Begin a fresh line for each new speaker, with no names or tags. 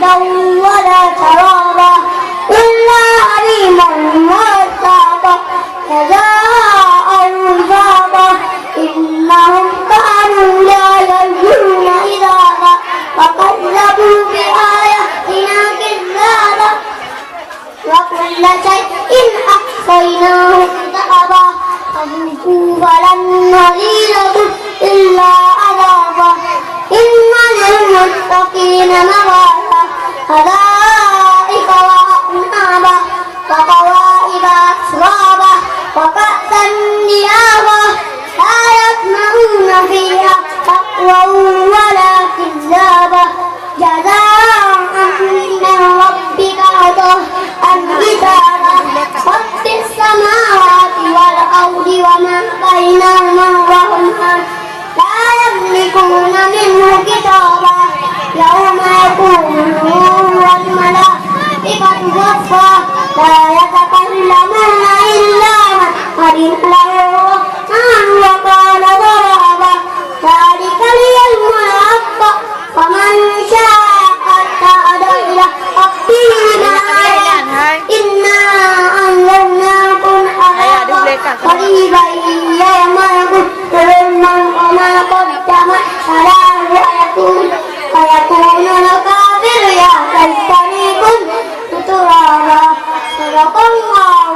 بردا ولا شرابا إلا حميما وغساقا جزاء وفاقا إنهم كانوا لا يرجون حسابا وكذبوا بآياتنا كذابا وكل شيء أحصيناه كتابا فذوقوا فلن نزيدكم إلا عذابا إن للمتقين مفازا حدائق وأعنابا وكواعب أترابا وكأسا دهاقا لا يسمعون فيها لغوا ولا كذابا جزاء من ربك عطاء حسابا رب السماوات والأرض وما بينهما الرحمن لا يملكون منه كتابا يوم يقوم والملائكة صفا لا يتكلمون إلا من أذن له الرحمن وقال ضرابا ذلك اليوم الحق فمن شاء اتخذ إلى ربه مآبا إنا أنذرناكم عذابا قريبا يوم يقول المرء ما قدمت يداه ويكون الكافر يا ليتني كنت ترابا صدق الله